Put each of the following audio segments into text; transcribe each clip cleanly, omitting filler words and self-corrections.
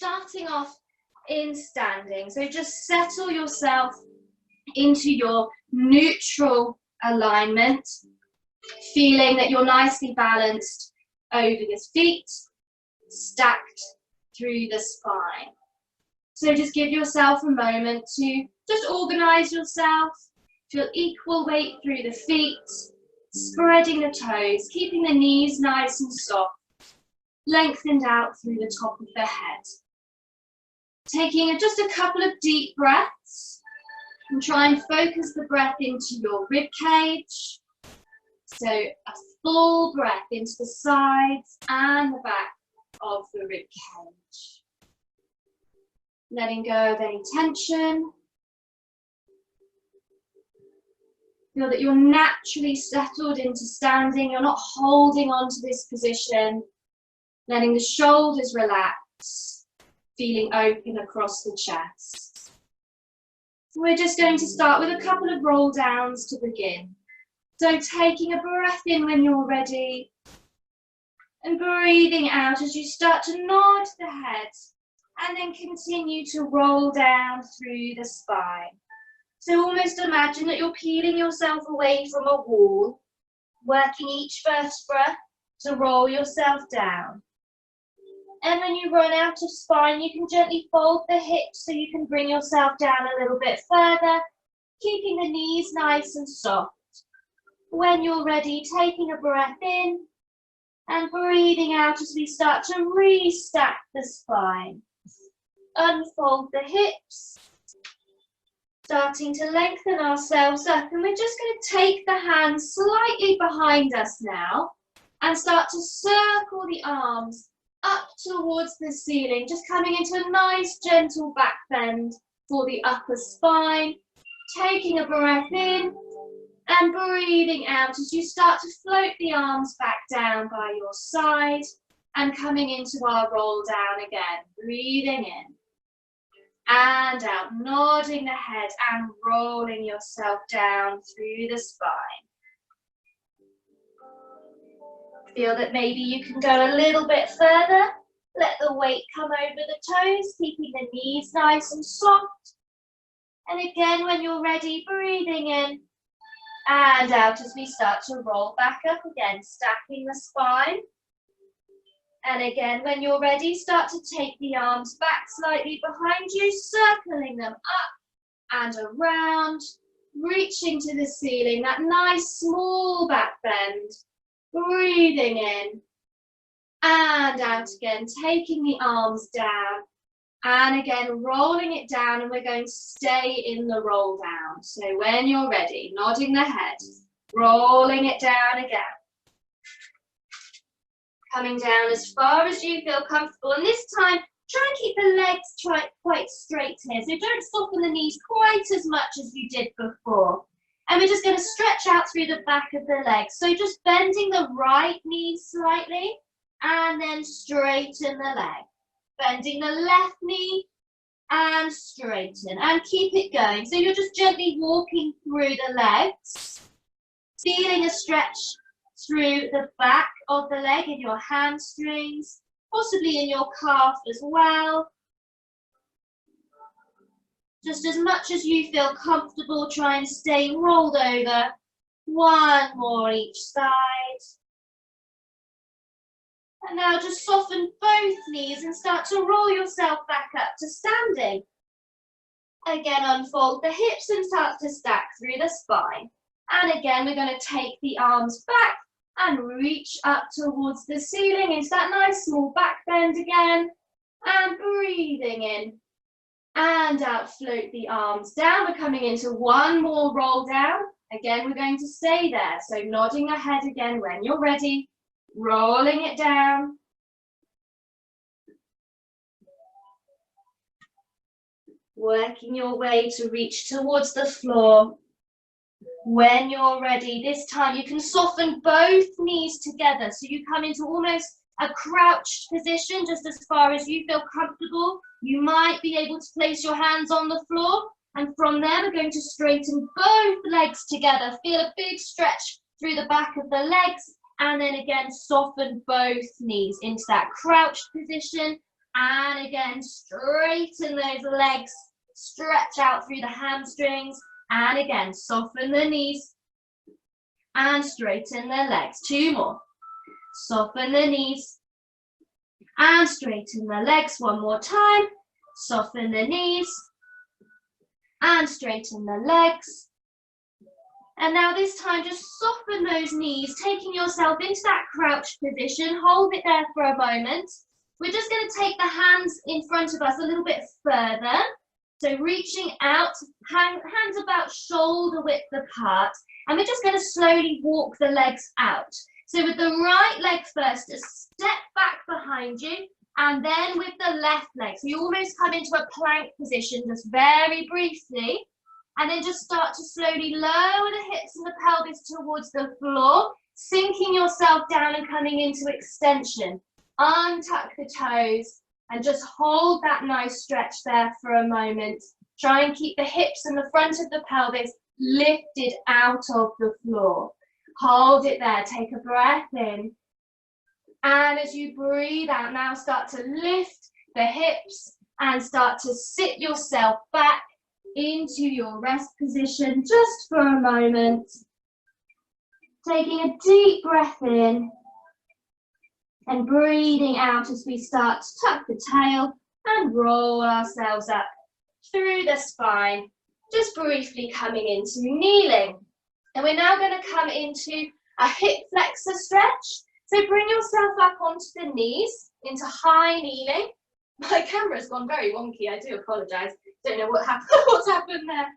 starting off in standing. So just settle yourself into your neutral alignment, feeling that you're nicely balanced over your feet, stacked through the spine. So just give yourself a moment to just organize yourself, feel equal weight through the feet, spreading the toes, keeping the knees nice and soft, lengthened out through the top of the head. Taking just a couple of deep breaths and try and focus the breath into your rib cage. So a full breath into the sides and the back of the rib cage. Letting go of any tension. Feel that you're naturally settled into standing. You're not holding on to this position. Letting the shoulders relax. Feeling open across the chest. We're just going to start with a couple of roll downs to begin. So taking a breath in when you're ready and breathing out as you start to nod the head and then continue to roll down through the spine. So almost imagine that you're peeling yourself away from a wall, working each vertebra to roll yourself down. And when you run out of spine, you can gently fold the hips so you can bring yourself down a little bit further, keeping the knees nice and soft. When you're ready, taking a breath in and breathing out as we start to restack the spine. Unfold the hips, starting to lengthen ourselves up, and we're just going to take the hands slightly behind us now and start to circle the arms up towards the ceiling, just coming into a nice gentle back bend for the upper spine. Taking a breath in and breathing out as you start to float the arms back down by your side and coming into our roll down again. Breathing in and out, nodding the head and rolling yourself down through the spine. Feel that maybe you can go a little bit further. Let the weight come over the toes, keeping the knees nice and soft. And again, when you're ready, breathing in and out as we start to roll back up again, stacking the spine. And again, when you're ready, start to take the arms back slightly behind you, circling them up and around, reaching to the ceiling, that nice small back bend. Breathing in and out again, taking the arms down and again rolling it down, and we're going to stay in the roll down. So when you're ready, nodding the head, rolling it down again. Coming down as far as you feel comfortable, and this time try and keep the legs quite straight here. So don't soften the knees quite as much as you did before. And we're just going to stretch out through the back of the legs. So just bending the right knee slightly and then straighten the leg. Bending the left knee and straighten and keep it going. So you're just gently walking through the legs, feeling a stretch through the back of the leg in your hamstrings, possibly in your calf as well. Just as much as you feel comfortable, try and stay rolled over. One more each side. And now just soften both knees and start to roll yourself back up to standing. Again, unfold the hips and start to stack through the spine. And again, we're going to take the arms back and reach up towards the ceiling into that nice small back bend again. And breathing in. And out, float the arms down. We're coming into one more roll down. Again, we're going to stay there. So nodding the head again when you're ready. Rolling it down. Working your way to reach towards the floor. When you're ready, this time you can soften both knees together. So you come into almost a crouched position, just as far as you feel comfortable. You might be able to place your hands on the floor, and from there we're going to straighten both legs together. Feel a big stretch through the back of the legs, and then again soften both knees into that crouched position. And again, straighten those legs, stretch out through the hamstrings. And again, soften the knees and straighten the legs. 2 more. Soften the knees and straighten the legs. 1 more time. Soften the knees and straighten the legs. And now this time, just soften those knees, taking yourself into that crouched position. Hold it there for a moment. We're just going to take the hands in front of us a little bit further. So reaching out, hands about shoulder width apart. And we're just going to slowly walk the legs out. So with the right leg first, just step back behind you. And then with the left leg. So you almost come into a plank position just very briefly. And then just start to slowly lower the hips and the pelvis towards the floor, sinking yourself down and coming into extension. Untuck the toes and just hold that nice stretch there for a moment. Try and keep the hips and the front of the pelvis lifted out of the floor. Hold it there, take a breath in. And as you breathe out, now start to lift the hips and start to sit yourself back into your rest position just for a moment. Taking a deep breath in and breathing out as we start to tuck the tail and roll ourselves up through the spine, just briefly coming into kneeling. And we're now going to come into a hip flexor stretch. So bring yourself up onto the knees, into high kneeling. My camera's gone very wonky, I do apologise. Don't know what's happened there.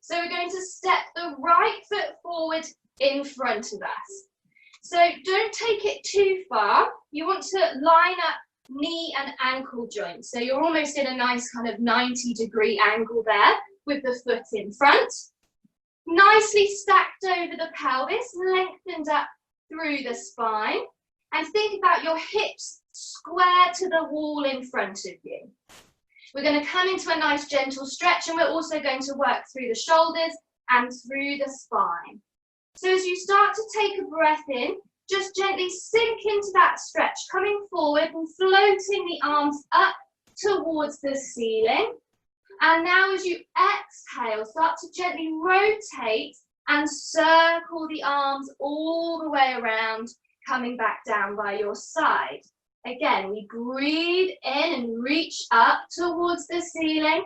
So we're going to step the right foot forward in front of us. So don't take it too far. You want to line up knee and ankle joints. So you're almost in a nice kind of 90-degree angle there with the foot in front. Nicely stacked over the pelvis, lengthened up through the spine. And think about your hips square to the wall in front of you. We're going to come into a nice gentle stretch, and we're also going to work through the shoulders and through the spine. So as you start to take a breath in, just gently sink into that stretch, coming forward and floating the arms up towards the ceiling. And now as you exhale, start to gently rotate and circle the arms all the way around, coming back down by your side. Again, we breathe in and reach up towards the ceiling.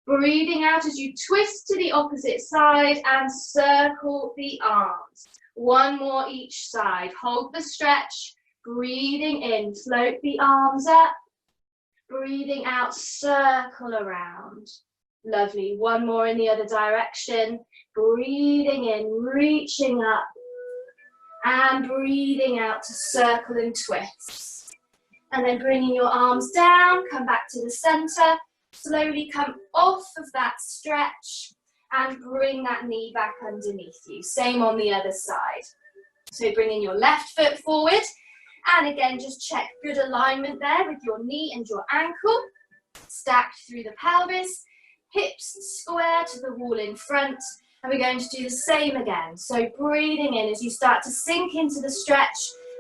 Breathing out as you twist to the opposite side and circle the arms. 1 more each side. Hold the stretch. Breathing in, float the arms up. Breathing out, circle around. Lovely. 1 more in the other direction. Breathing in, reaching up. And breathing out to circle and twist. And then bringing your arms down, come back to the center. Slowly come off of that stretch and bring that knee back underneath you. Same on the other side. So bringing your left foot forward. And again, just check good alignment there with your knee and your ankle. Stacked through the pelvis. Hips square to the wall in front. And we're going to do the same again. So breathing in as you start to sink into the stretch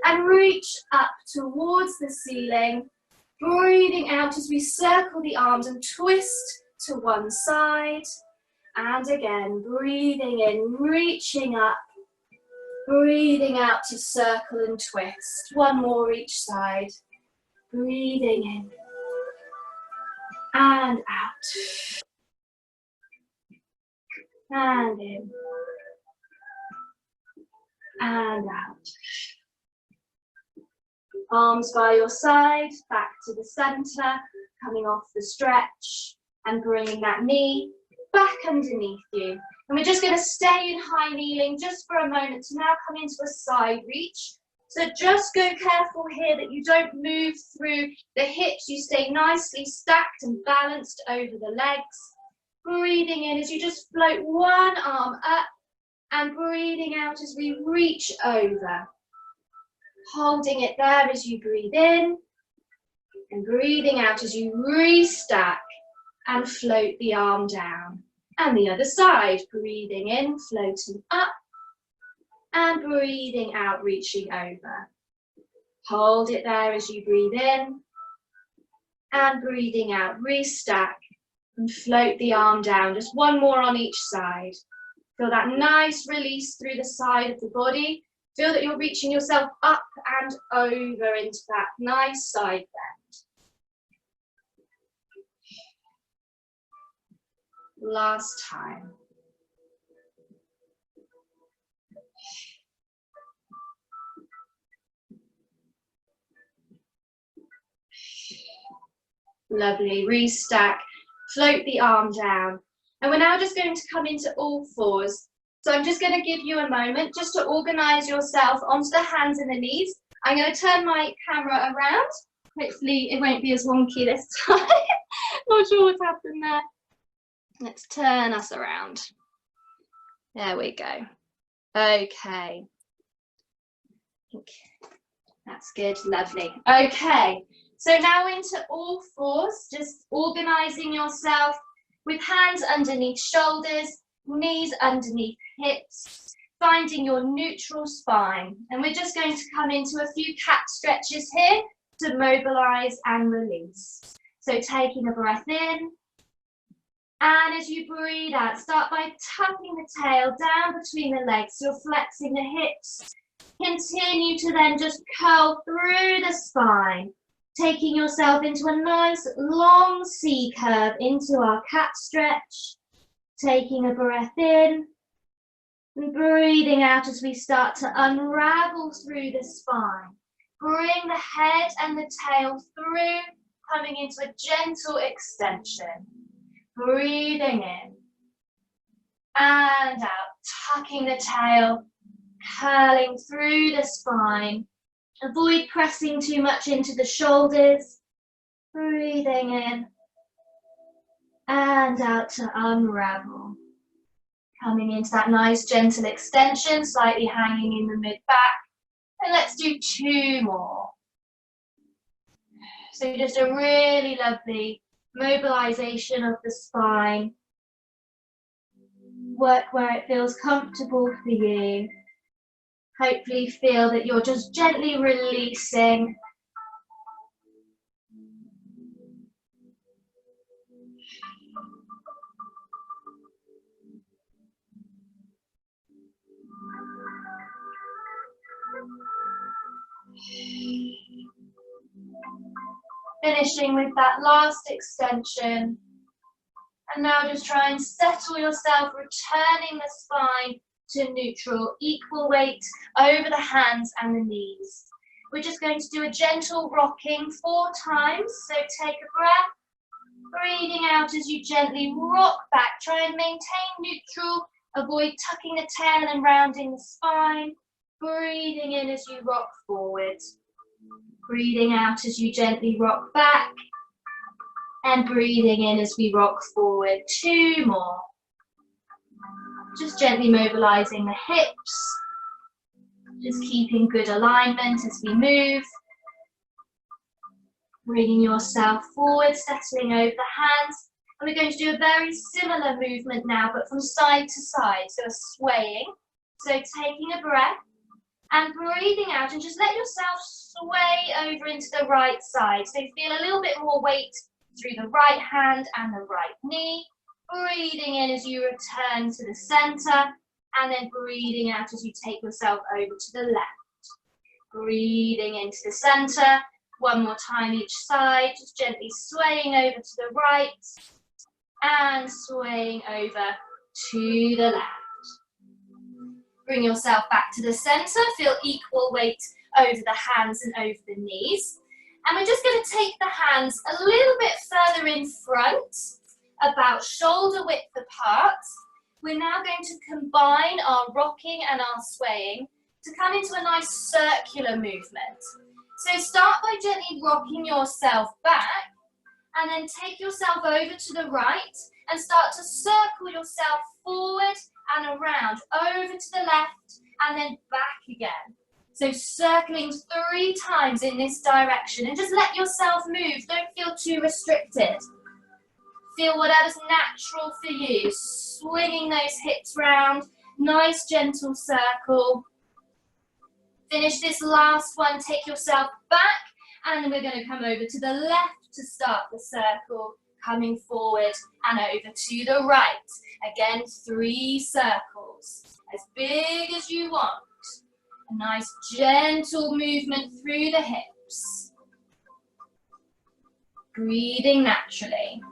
and reach up towards the ceiling. Breathing out as we circle the arms and twist to one side. And again, breathing in, reaching up. Breathing out to circle and twist. 1 more each side. Breathing in. And out. And in. And out. Arms by your side, back to the center, coming off the stretch and bringing that knee back underneath you. And we're just going to stay in high kneeling just for a moment to now come into a side reach. So just go careful here that you don't move through the hips. You stay nicely stacked and balanced over the legs. Breathing in as you just float 1 arm up and breathing out as we reach over. Holding it there as you breathe in and breathing out as you restack and float the arm down. And the other side, breathing in, floating up and breathing out, reaching over. Hold it there as you breathe in And breathing out, restack and float the arm down. Just one more on each side. Feel that nice release through the side of the body. Feel that you're reaching yourself up and over into that nice side bend. Last time. Lovely, restack, float the arm down. And we're now just going to come into all fours. So I'm just going to give you a moment just to organize yourself onto the hands and the knees. I'm going to turn my camera around. Hopefully it won't be as wonky this time. Not sure what's happened there. Let's turn us around. There we go. Okay. That's good, lovely. Okay, so now into all fours, just organizing yourself with hands underneath shoulders, knees underneath hips, finding your neutral spine. And we're just going to come into a few cat stretches here to mobilize and release. So taking a breath in, and as you breathe out, start by tucking the tail down between the legs. So you're flexing the hips. Continue to then just curl through the spine, taking yourself into a nice long C curve into our cat stretch. Taking a breath in and breathing out as we start to unravel through the spine. Bring the head and the tail through, coming into a gentle extension. Breathing in and out, tucking the tail, curling through the spine. Avoid pressing too much into the shoulders. Breathing in and out to unravel. Coming into that nice gentle extension, slightly hanging in the mid-back. And let's do 2 more. So just a really lovely mobilization of the spine. Work where it feels comfortable for you. Hopefully feel that you're just gently releasing. Finishing with that last extension. And now just try and settle yourself, returning the spine to neutral, equal weight over the hands and the knees. We're just going to do a gentle rocking 4 times. So take a breath, breathing out as you gently rock back. Try and maintain neutral, avoid tucking the tail and rounding the spine. Breathing in as you rock forward. Breathing out as you gently rock back. And breathing in as we rock forward. 2 more. Just gently mobilizing the hips. Just keeping good alignment as we move. Bringing yourself forward, settling over the hands. And we're going to do a very similar movement now, but from side to side. So a swaying. So taking a breath and breathing out, and just let yourself sway over into the right side. So you feel a little bit more weight through the right hand and the right knee. Breathing in as you return to the center, and then breathing out as you take yourself over to the left. Breathing into the center, 1 more time each side, just gently swaying over to the right, and swaying over to the left. Bring yourself back to the center, feel equal weight over the hands and over the knees. And we're just going to take the hands a little bit further in front, about shoulder width apart. We're now going to combine our rocking and our swaying to come into a nice circular movement. So start by gently rocking yourself back, and then take yourself over to the right and start to circle yourself forward and around, over to the left and then back again. So circling 3 times in this direction, and just let yourself move. Don't feel too restricted. Feel whatever's natural for you. Swinging those hips round, nice gentle circle. Finish this last one, take yourself back, and then we're going to come over to the left to start the circle, coming forward and over to the right. Again, 3 circles, as big as you want. A nice gentle movement through the hips. Breathing naturally.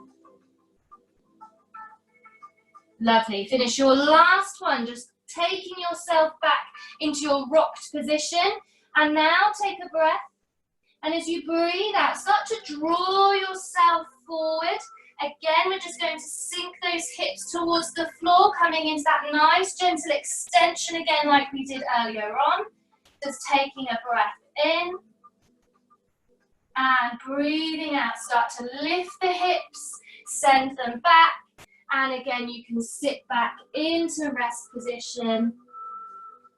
Lovely. Finish your last one, just taking yourself back into your rocked position. And now take a breath. And as you breathe out, start to draw yourself forward. Again, we're just going to sink those hips towards the floor, coming into that nice gentle extension again like we did earlier on. Just taking a breath in. And breathing out, start to lift the hips, send them back. And again, you can sit back into rest position.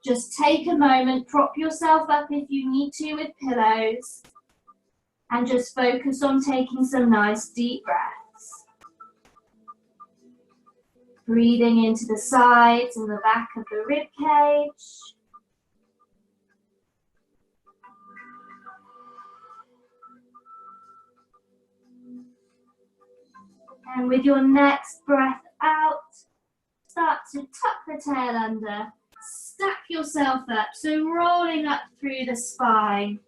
Just take a moment, prop yourself up if you need to with pillows. And just focus on taking some nice deep breaths. Breathing into the sides and the back of the rib cage. And with your next breath out, start to tuck the tail under, stack yourself up, so rolling up through the spine.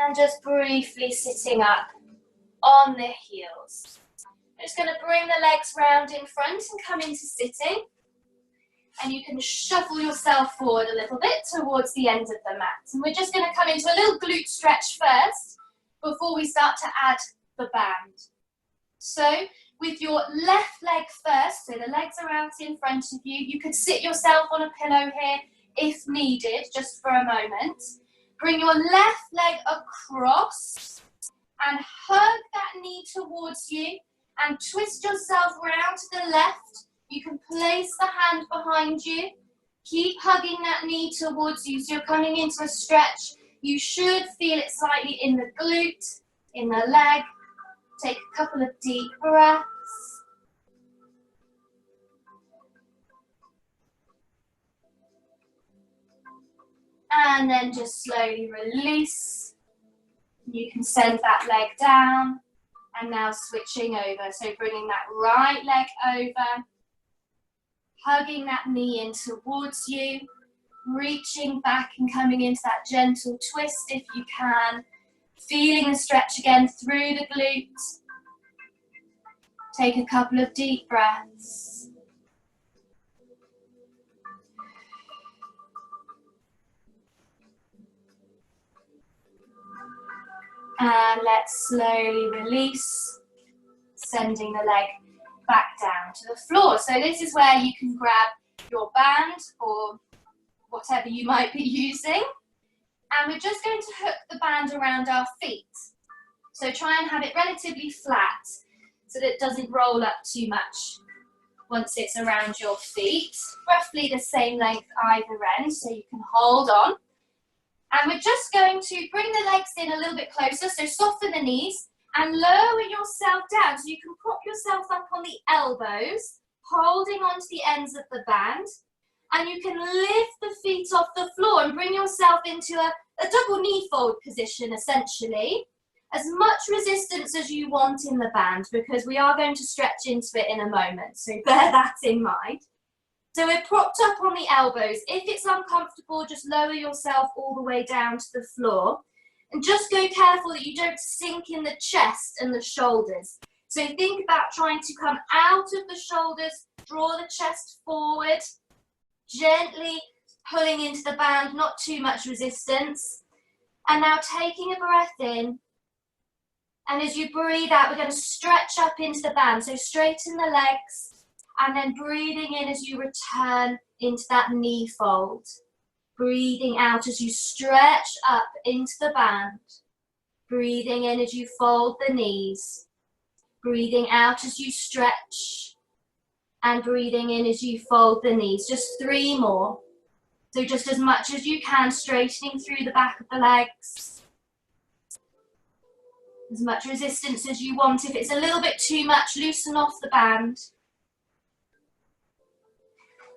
And just briefly sitting up on the heels. I'm just going to bring the legs round in front and come into sitting. And you can shuffle yourself forward a little bit towards the end of the mat. And we're just going to come into a little glute stretch first before we start to add the band. So with your left leg first, so the legs are out in front of you. You could sit yourself on a pillow here if needed, just for a moment. Bring your left leg across and hug that knee towards you and twist yourself round to the left. You can place the hand behind you. Keep hugging that knee towards you. So you're coming into a stretch. You should feel it slightly in the glute, in the leg. Take a couple of deep breaths. And then just slowly release. You can send that leg down. And now switching over. So bringing that right leg over. Hugging that knee in towards you. Reaching back and coming into that gentle twist if you can. Feeling the stretch again through the glutes. Take a couple of deep breaths. And let's slowly release, sending the leg back down to the floor. So this is where you can grab your band or whatever you might be using. And we're just going to hook the band around our feet. So try and have it relatively flat so that it doesn't roll up too much once it's around your feet. Roughly the same length either end, so you can hold on. And we're just going to bring the legs in a little bit closer, so soften the knees and lower yourself down. So you can prop yourself up on the elbows, holding onto the ends of the band. And you can lift the feet off the floor and bring yourself into a double knee fold position, essentially. As much resistance as you want in the band, because we are going to stretch into it in a moment, so bear that in mind. So we're propped up on the elbows. If it's uncomfortable, just lower yourself all the way down to the floor. And just go careful that you don't sink in the chest and the shoulders. So think about trying to come out of the shoulders, draw the chest forward, gently pulling into the band, not too much resistance. And now taking a breath in. And as you breathe out, we're going to stretch up into the band. So straighten the legs and then breathing in as you return into that knee fold. Breathing out as you stretch up into the band. Breathing in as you fold the knees. Breathing out as you stretch. And breathing in as you fold the knees. Just 3 more. So just as much as you can, straightening through the back of the legs. As much resistance as you want. If it's a little bit too much, loosen off the band.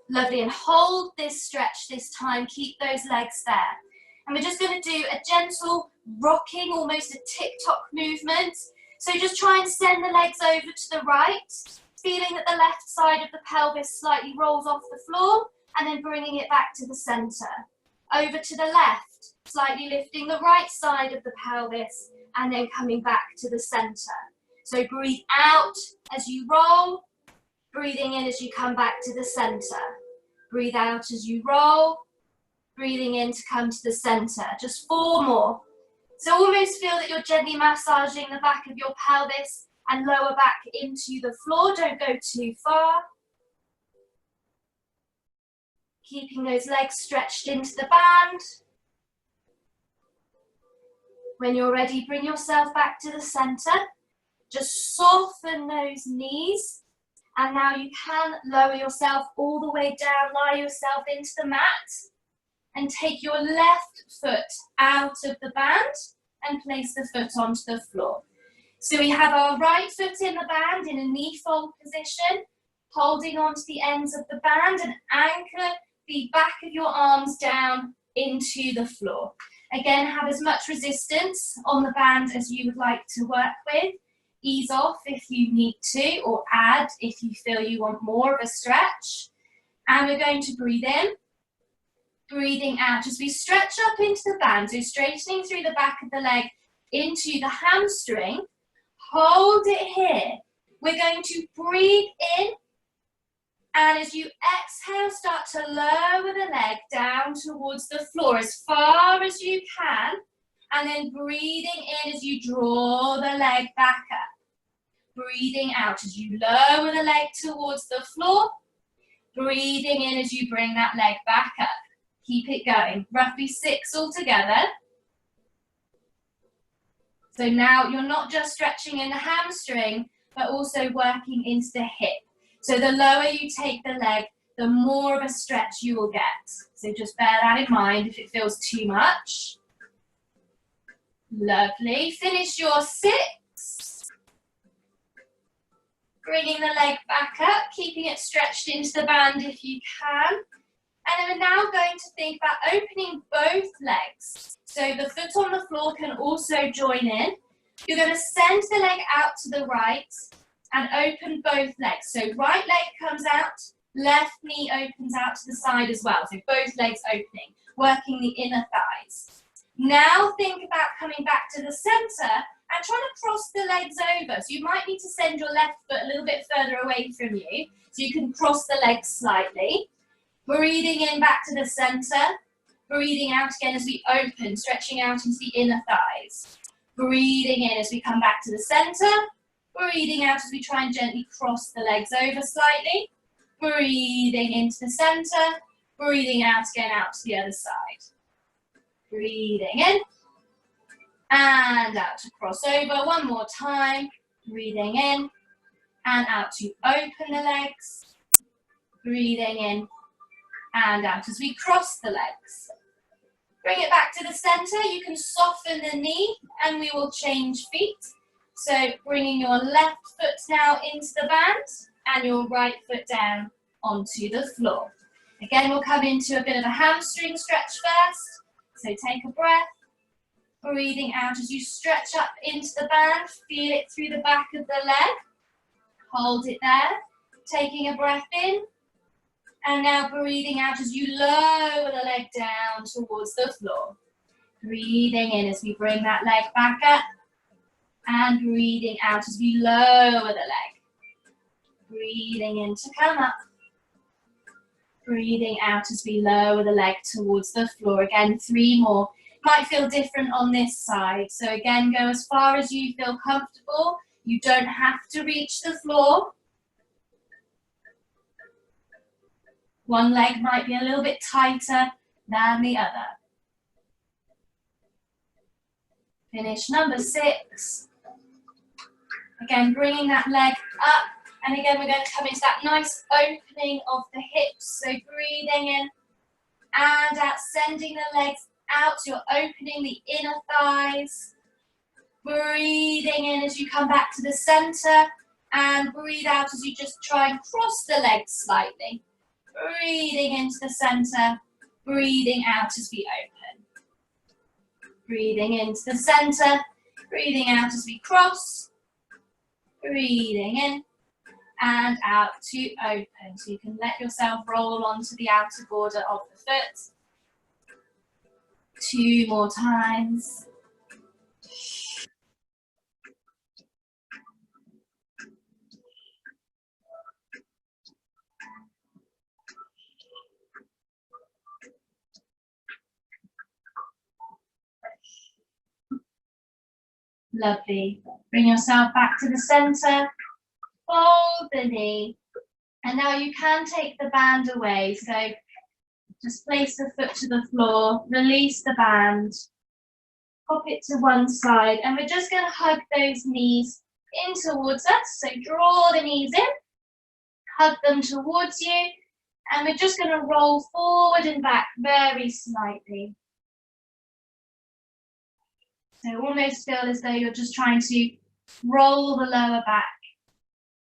Lovely, and hold this stretch this time. Keep those legs there. And we're just going to do a gentle rocking, almost a tick-tock movement. So just try and send the legs over to the right, feeling that the left side of the pelvis slightly rolls off the floor, and then bringing it back to the center. Over to the left, slightly lifting the right side of the pelvis, and then coming back to the center. So breathe out as you roll, breathing in as you come back to the center. Breathe out as you roll, breathing in to come to the center. Just 4 more. So almost feel that you're gently massaging the back of your pelvis and lower back into the floor. Don't go too far. Keeping those legs stretched into the band. When you're ready, bring yourself back to the center. Just soften those knees. And now you can lower yourself all the way down, lie yourself into the mat. And take your left foot out of the band and place the foot onto the floor. So we have our right foot in the band in a knee fold position, holding onto the ends of the band and anchor the back of your arms down into the floor. Again, have as much resistance on the band as you would like to work with. Ease off if you need to, or add if you feel you want more of a stretch. And we're going to breathe in, breathing out as we stretch up into the band, so straightening through the back of the leg into the hamstring. Hold it here. We're going to breathe in, and as you exhale, start to lower the leg down towards the floor as far as you can, and then breathing in as you draw the leg back up. Breathing out as you lower the leg towards the floor. Breathing in as you bring that leg back up. Keep it going, roughly 6 altogether. So now you're not just stretching in the hamstring, but also working into the hip. So the lower you take the leg, the more of a stretch you will get. So just bear that in mind if it feels too much. Lovely. Finish your 6. Bringing the leg back up, keeping it stretched into the band if you can. And then we're now going to think about opening both legs. So the foot on the floor can also join in. You're going to send the leg out to the right and open both legs. So right leg comes out, left knee opens out to the side as well. So both legs opening, working the inner thighs. Now think about coming back to the center and trying to cross the legs over. So you might need to send your left foot a little bit further away from you so you can cross the legs slightly. Breathing in back to the center, breathing out again as we open, stretching out into the inner thighs. Breathing in as we come back to the center, breathing out as we try and gently cross the legs over slightly. Breathing into the center, breathing out again out to the other side. Breathing in and out to cross over. One more time. Breathing in and out to open the legs. Breathing in and out as we cross the legs. Bring it back to the center. You can soften the knee and we will change feet. So bringing your left foot now into the band and your right foot down onto the floor. Again, we'll come into a bit of a hamstring stretch first. So take a breath. Breathing out as you stretch up into the band. Feel it through the back of the leg. Hold it there. Taking a breath in. And now breathing out as you lower the leg down towards the floor. Breathing in as we bring that leg back up. And breathing out as we lower the leg. Breathing in to come up. Breathing out as we lower the leg towards the floor. Again, 3 more. Might feel different on this side. So again, go as far as you feel comfortable. You don't have to reach the floor. One leg might be a little bit tighter than the other. Finish number 6. Again, bringing that leg up. And again, we're going to come into that nice opening of the hips. So breathing in and out, sending the legs out. So you're opening the inner thighs. Breathing in as you come back to the center. And breathe out as you just try and cross the legs slightly. Breathing into the center. Breathing out as we open. Breathing into the center, breathing out as we cross, breathing in and out to open. So you can let yourself roll onto the outer border of the foot. 2 more times. Lovely. Bring yourself back to the center, fold the knee, and now you can take the band away. So just place the foot to the floor, release the band, pop it to one side, and we're just going to hug those knees in towards us. So draw the knees in, hug them towards you, and we're just going to roll forward and back very slightly. So almost feel as though you're just trying to roll the lower back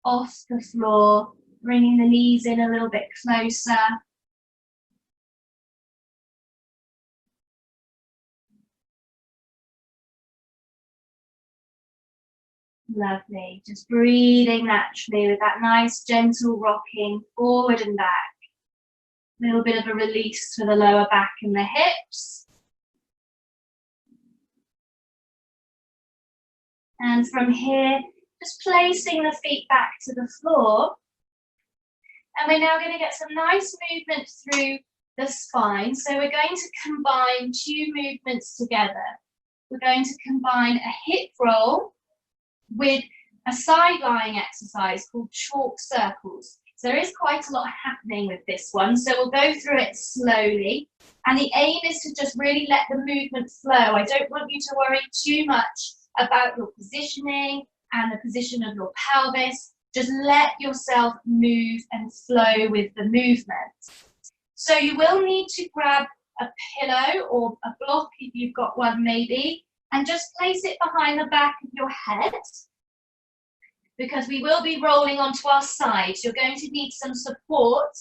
off the floor, bringing the knees in a little bit closer. Lovely. Just breathing naturally with that nice gentle rocking forward and back. A little bit of a release for the lower back and the hips. And from here, just placing the feet back to the floor. And we're now going to get some nice movement through the spine. So we're going to combine 2 movements together. We're going to combine a hip roll with a side lying exercise called chalk circles. So there is quite a lot happening with this one. So we'll go through it slowly. And the aim is to just really let the movement flow. I don't want you to worry too much about your positioning and the position of your pelvis. Just let yourself move and flow with the movement. So you will need to grab a pillow or a block if you've got one maybe, and just place it behind the back of your head, because we will be rolling onto our sides. You're going to need some support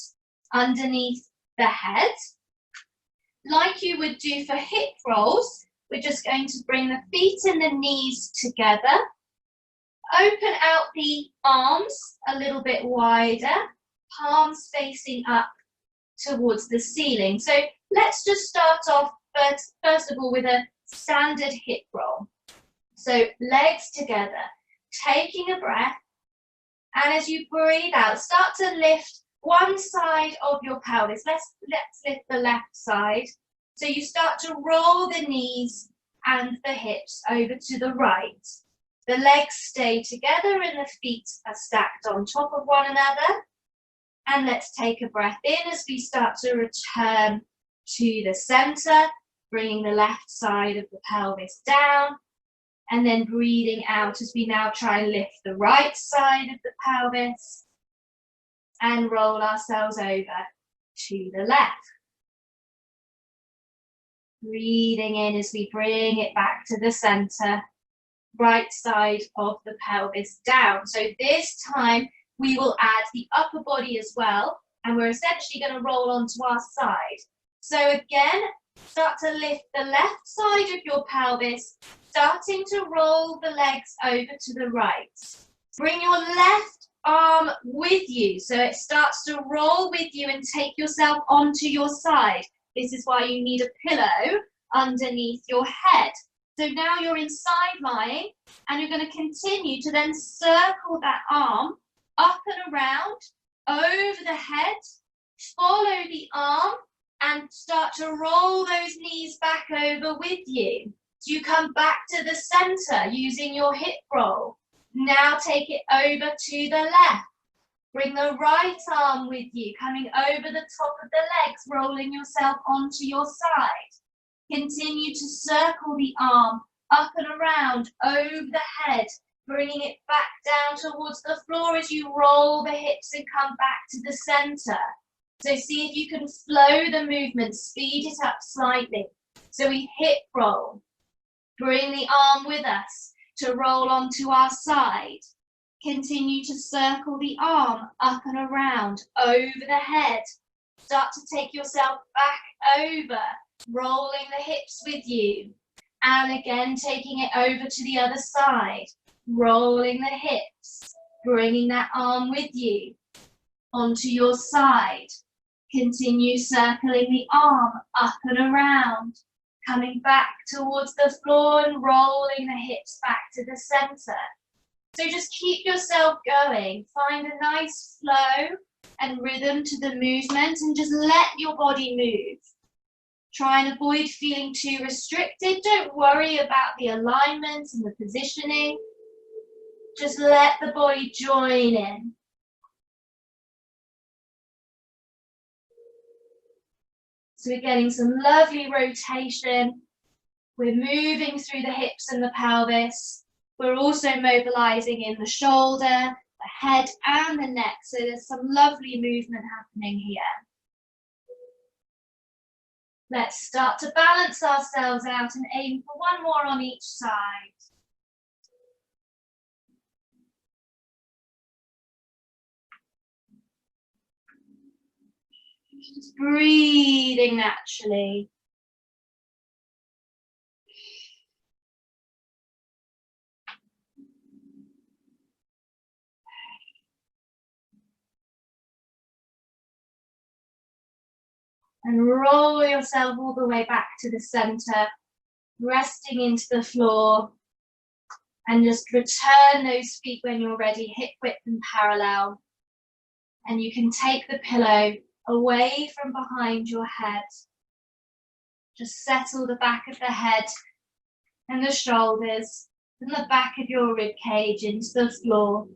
underneath the head. Like you would do for hip rolls, we're just going to bring the feet and the knees together. Open out the arms a little bit wider, palms facing up towards the ceiling. So let's just start off first of all with a standard hip roll. So legs together, taking a breath, and as you breathe out, start to lift one side of your pelvis. Let's lift the left side. So you start to roll the knees and the hips over to the right. The legs stay together and the feet are stacked on top of one another. And let's take a breath in as we start to return to the center, bringing the left side of the pelvis down. And then breathing out as we now try and lift the right side of the pelvis and roll ourselves over to the left. Breathing in as we bring it back to the center, right side of the pelvis down. So this time we will add the upper body as well, and we're essentially going to roll onto our side. So again, start to lift the left side of your pelvis, starting to roll the legs over to the right. Bring your left arm with you, so it starts to roll with you and take yourself onto your side. This is why you need a pillow underneath your head. So now you're in side lying, and you're going to continue to then circle that arm up and around, over the head, follow the arm, and start to roll those knees back over with you. So you come back to the center using your hip roll. Now take it over to the left. Bring the right arm with you, coming over the top of the legs, rolling yourself onto your side. Continue to circle the arm up and around, over the head, bringing it back down towards the floor as you roll the hips and come back to the center. So see if you can flow the movement, speed it up slightly. So we hip roll, bring the arm with us to roll onto our side. Continue to circle the arm up and around, over the head. Start to take yourself back over, rolling the hips with you. And again, taking it over to the other side, rolling the hips, bringing that arm with you onto your side. Continue circling the arm up and around, coming back towards the floor and rolling the hips back to the center. So just keep yourself going. Find a nice flow and rhythm to the movement and just let your body move. Try and avoid feeling too restricted. Don't worry about the alignment and the positioning. Just let the body join in. So we're getting some lovely rotation. We're moving through the hips and the pelvis. We're also mobilizing in the shoulder, the head and the neck. So there's some lovely movement happening here. Let's start to balance ourselves out and aim for one more on each side. Just breathing naturally. And roll yourself all the way back to the center, resting into the floor. And just return those feet when you're ready, hip width and parallel. And you can take the pillow away from behind your head. Just settle the back of the head and the shoulders and the back of your rib cage into the floor.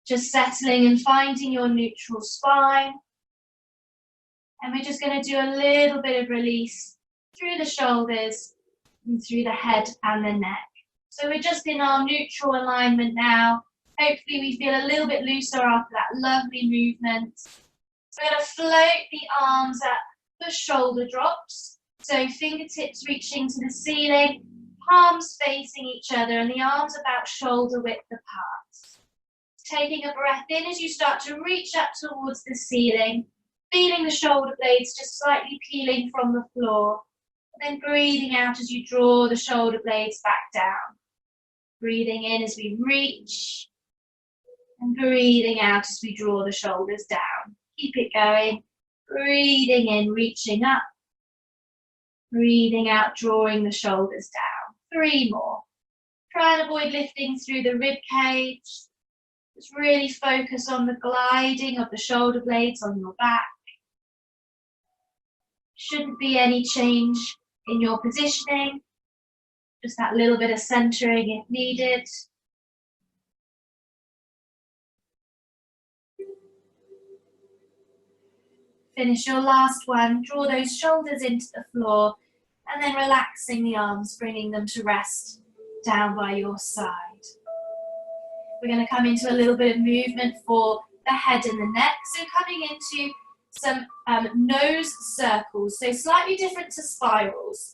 Just settling and finding your neutral spine. And we're just going to do a little bit of release through the shoulders and through the head and the neck. So we're just in our neutral alignment now. Hopefully we feel a little bit looser after that lovely movement. We're going to float the arms up the shoulder drops. So fingertips reaching to the ceiling, palms facing each other and the arms about shoulder width apart. Taking a breath in as you start to reach up towards the ceiling, feeling the shoulder blades just slightly peeling from the floor. And then breathing out as you draw the shoulder blades back down. Breathing in as we reach and breathing out as we draw the shoulders down. Keep it going. Breathing in, reaching up. Breathing out, drawing the shoulders down. 3 more. Try and avoid lifting through the rib cage. Just really focus on the gliding of the shoulder blades on your back. Shouldn't be any change in your positioning. Just that little bit of centering if needed. Finish your last one. Draw those shoulders into the floor and then relaxing the arms, bringing them to rest down by your side. We're going to come into a little bit of movement for the head and the neck. So coming into some nose circles, so slightly different to spirals.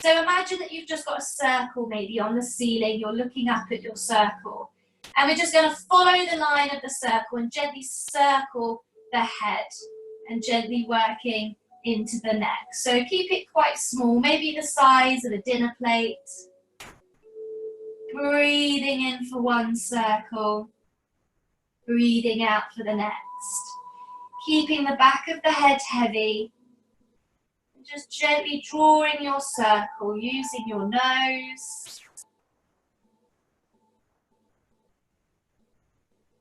So imagine that you've just got a circle maybe on the ceiling, you're looking up at your circle. And we're just going to follow the line of the circle and gently circle the head and gently working into the neck. So keep it quite small, maybe the size of a dinner plate. Breathing in for one circle, breathing out for the next. Keeping the back of the head heavy. Just gently drawing your circle using your nose.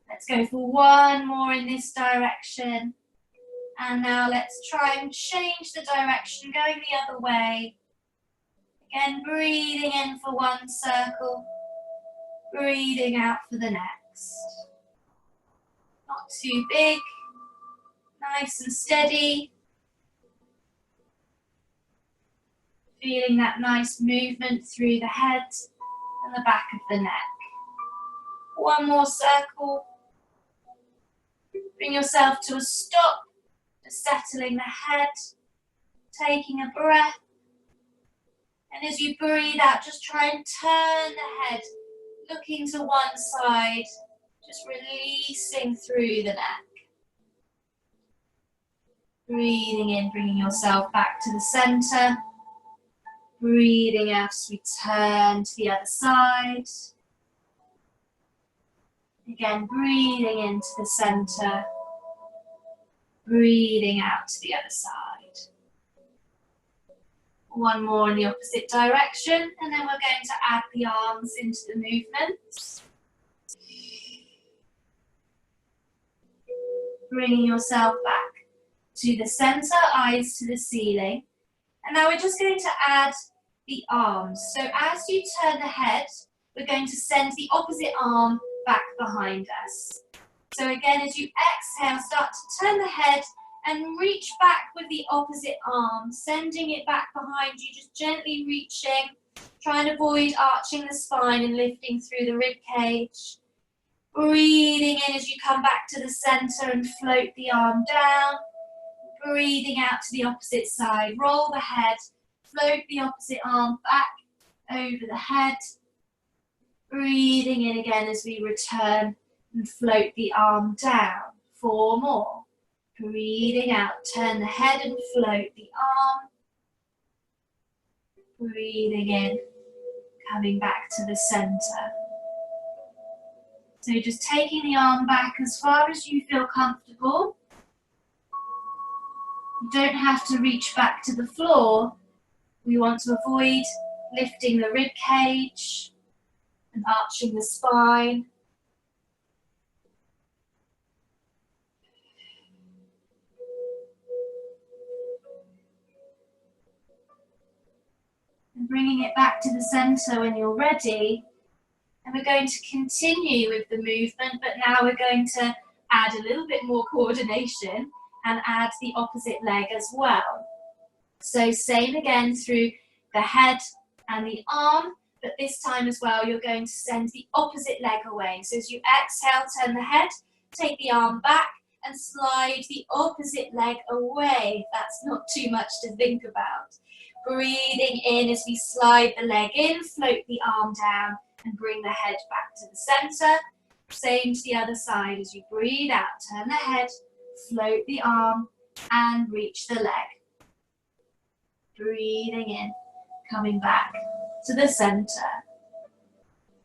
Let's go for one more in this direction. And now let's try and change the direction, going the other way. Again, breathing in for one circle, breathing out for the next. Not too big, nice and steady. Feeling that nice movement through the head and the back of the neck. One more circle. Bring yourself to a stop, just settling the head, taking a breath. And as you breathe out, just try and turn the head, looking to one side, just releasing through the neck. Breathing in, bringing yourself back to the center. Breathing out as we turn to the other side. Again, breathing into the center. Breathing out to the other side. One more in the opposite direction, and then we're going to add the arms into the movement. Bringing yourself back to the center, eyes to the ceiling. And now we're just going to add the arms. So as you turn the head, we're going to send the opposite arm back behind us. So again, as you exhale, start to turn the head and reach back with the opposite arm, sending it back behind you, just gently reaching, trying to avoid arching the spine and lifting through the rib cage. Breathing in as you come back to the center and float the arm down. Breathing out to the opposite side, roll the head, float the opposite arm back over the head. Breathing in again as we return and float the arm down. 4 more. Breathing out, turn the head and float the arm. Breathing in, coming back to the center. So just taking the arm back as far as you feel comfortable. You don't have to reach back to the floor. We want to avoid lifting the rib cage and arching the spine. And bringing it back to the center when you're ready. And we're going to continue with the movement, but now we're going to add a little bit more coordination and add the opposite leg as well. So same again through the head and the arm, but this time as well you're going to send the opposite leg away. So as you exhale, turn the head, take the arm back and slide the opposite leg away. That's not too much to think about. Breathing in as we slide the leg in, float the arm down and bring the head back to the center. Same to the other side as you breathe out, turn the head, float the arm and reach the leg. Breathing in, coming back to the center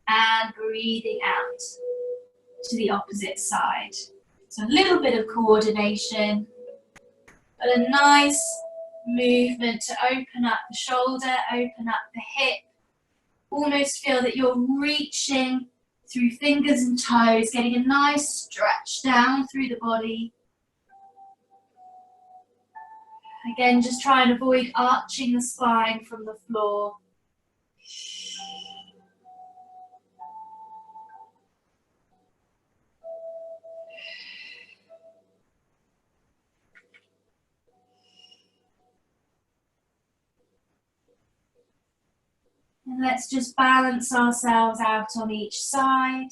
and breathing out to the opposite side. So a little bit of coordination, but a nice movement to open up the shoulder, open up the hip. Almost feel that you're reaching through fingers and toes, getting a nice stretch down through the body. Again, just try and avoid arching the spine from the floor. And let's just balance ourselves out on each side.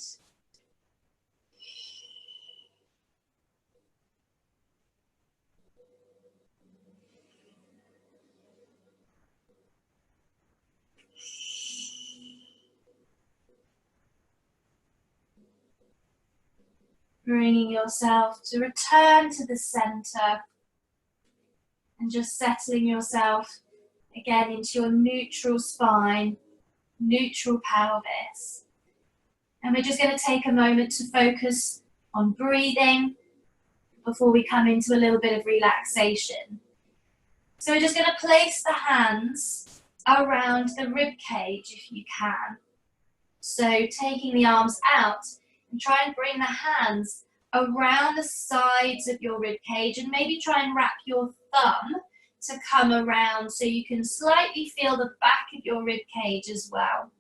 Bringing yourself to return to the center and just settling yourself again into your neutral spine, neutral pelvis. And we're just going to take a moment to focus on breathing before we come into a little bit of relaxation. So we're just going to place the hands around the rib cage if you can. So taking the arms out and try and bring the hands around the sides of your rib cage and maybe try and wrap your thumb to come around so you can slightly feel the back of your rib cage as well.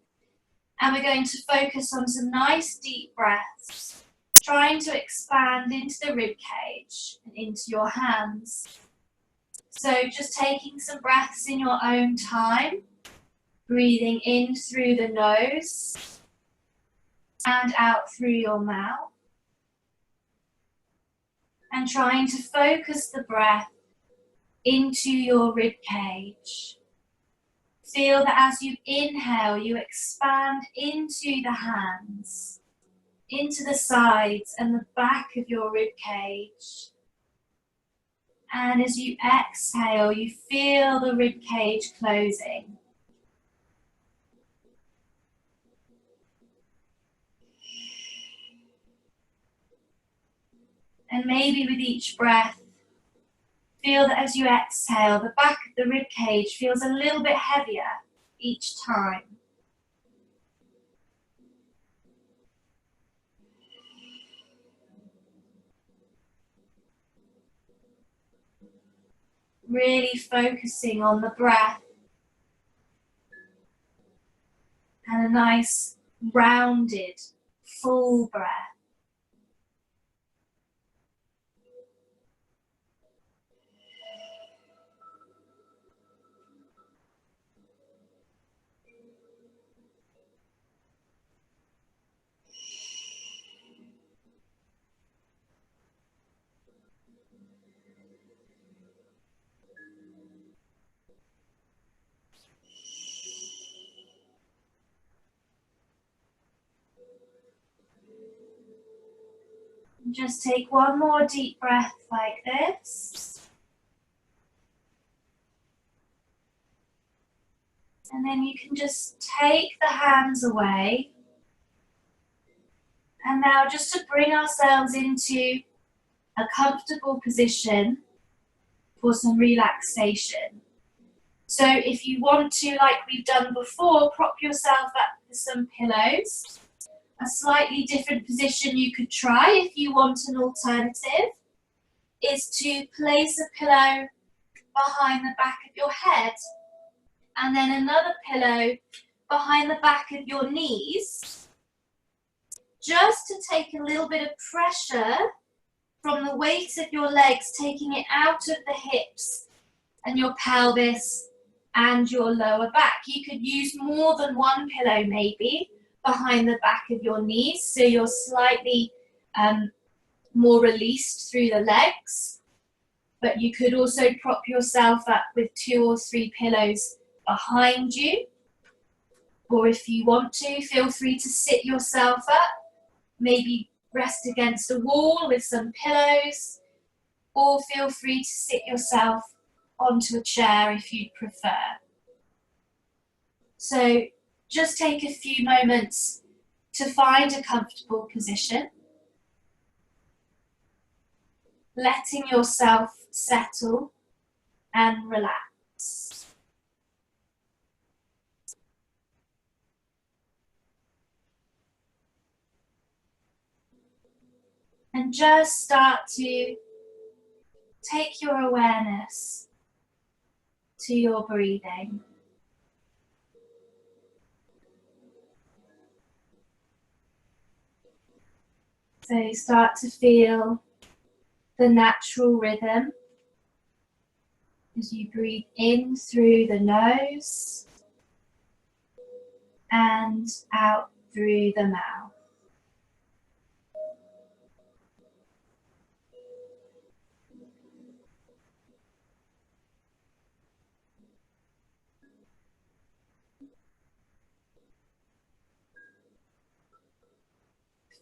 And we're going to focus on some nice deep breaths, trying to expand into the rib cage and into your hands. So just taking some breaths in your own time, breathing in through the nose and out through your mouth. And trying to focus the breath into your rib cage. Feel that as you inhale, you expand into the hands, into the sides and the back of your rib cage. And as you exhale, you feel the rib cage closing. And maybe with each breath, feel that as you exhale, the back of the rib cage feels a little bit heavier each time. Really focusing on the breath and a nice rounded, full breath. And just take one more deep breath like this. And then you can just take the hands away. And now just to bring ourselves into a comfortable position for some relaxation. So if you want to, like we've done before, prop yourself up with some pillows. A slightly different position you could try if you want an alternative is to place a pillow behind the back of your head and then another pillow behind the back of your knees, just to take a little bit of pressure from the weight of your legs, taking it out of the hips and your pelvis and your lower back. You could use more than one pillow maybe behind the back of your knees, so you're slightly more released through the legs. But you could also prop yourself up with 2 or 3 pillows behind you. Or if you want to, feel free to sit yourself up, maybe rest against a wall with some pillows, or feel free to sit yourself onto a chair if you'd prefer. So just take a few moments to find a comfortable position, letting yourself settle and relax. And just start to take your awareness to your breathing. So start to feel the natural rhythm as you breathe in through the nose and out through the mouth.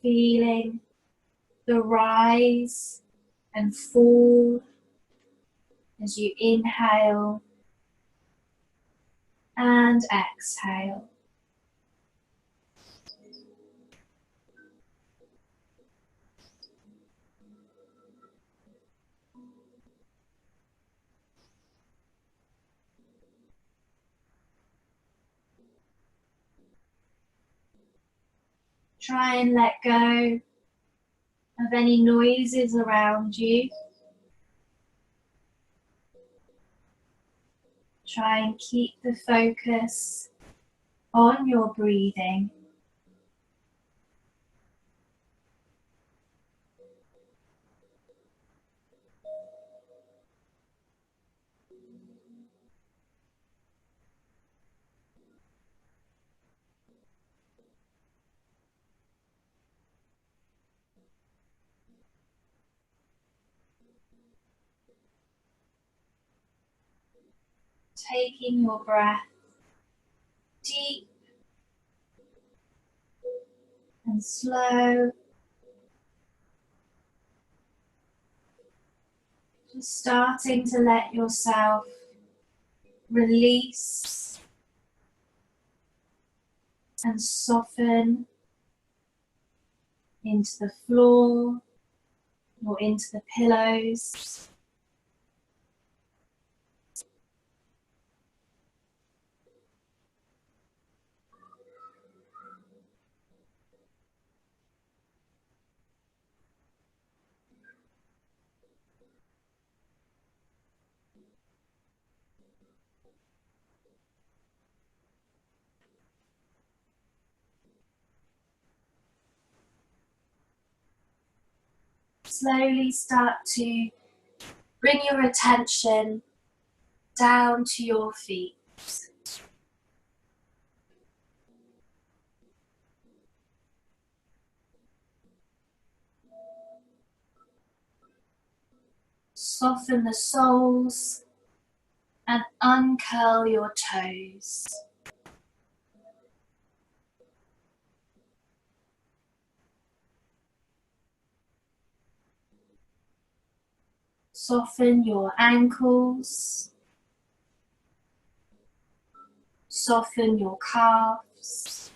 Feeling the rise and fall as you inhale and exhale. Try and let go of any noises around you. Try and keep the focus on your breathing. Taking your breath deep and slow. Just starting to let yourself release and soften into the floor or into the pillows. Slowly start to bring your attention down to your feet. Soften the soles and uncurl your toes. Soften your ankles. Soften your calves.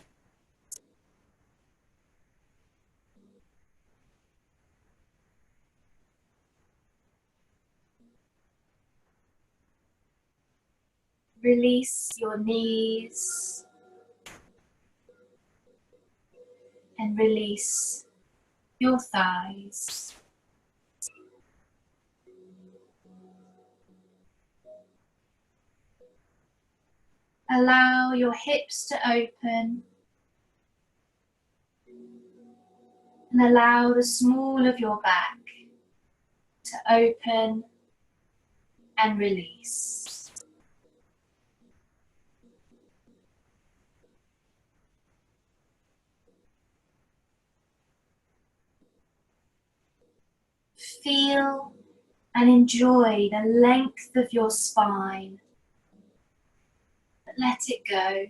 Release your knees and release your thighs. Allow your hips to open and allow the small of your back to open and release. Feel and enjoy the length of your spine, but let it go.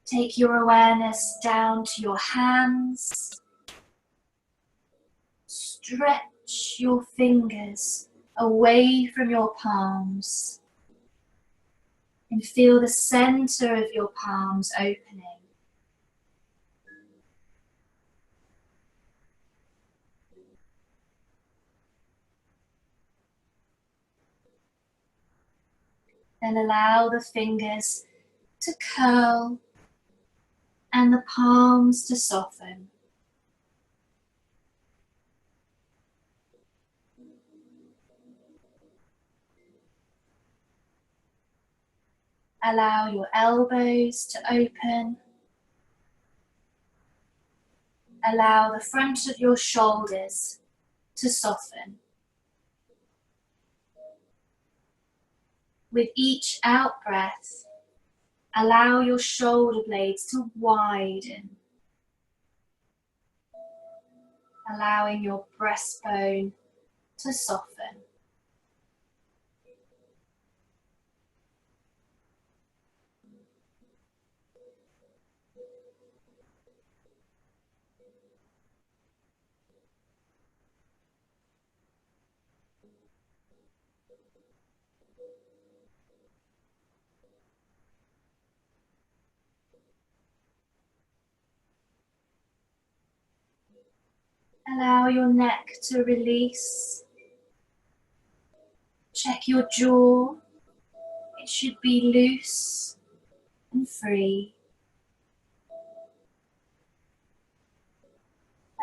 Take your awareness down to your hands. Stretch your fingers away from your palms and feel the center of your palms opening. Then allow the fingers to curl and the palms to soften. Allow your elbows to open. Allow the front of your shoulders to soften. With each out breath, allow your shoulder blades to widen, allowing your breastbone to soften. Allow your neck to release. Check your jaw. It should be loose and free.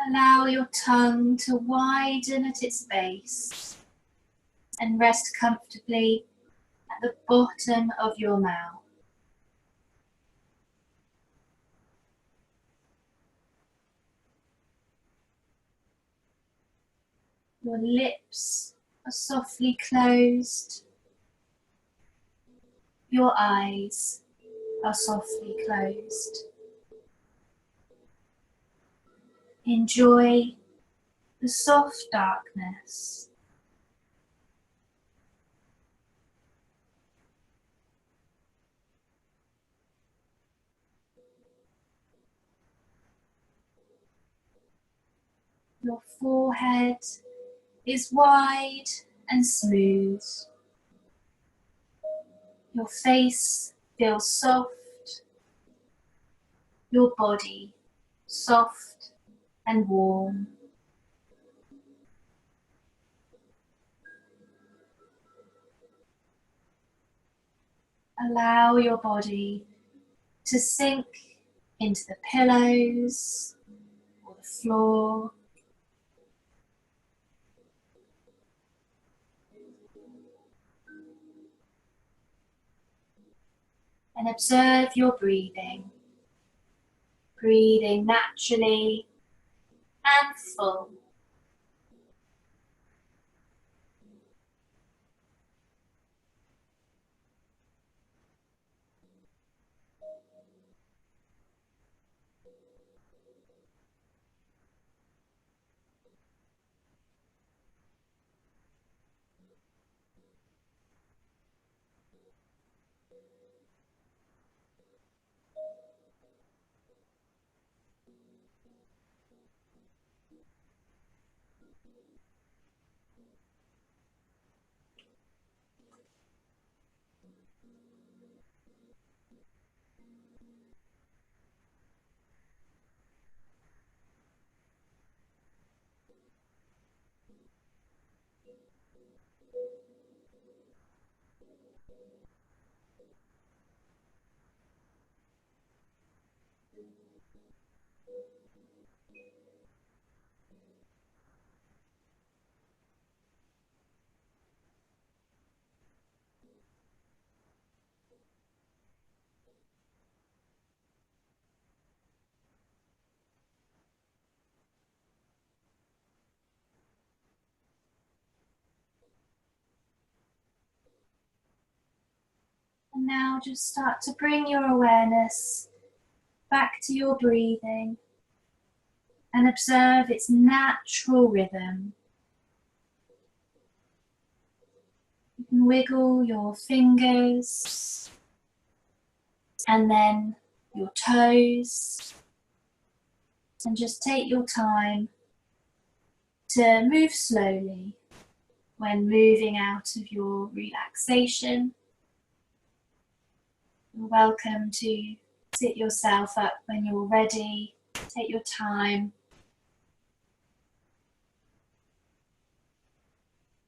Allow your tongue to widen at its base and rest comfortably at the bottom of your mouth. Your lips are softly closed. Your eyes are softly closed. Enjoy the soft darkness. Your forehead is wide and smooth. Your face feels soft, your body soft and warm. Allow your body to sink into the pillows or the floor. And observe your breathing. Breathing naturally and full. And now just start to bring your awareness back to your breathing and observe its natural rhythm. You can wiggle your fingers and then your toes, and just take your time to move slowly when moving out of your relaxation. You're welcome to sit yourself up when you're ready. Take your time.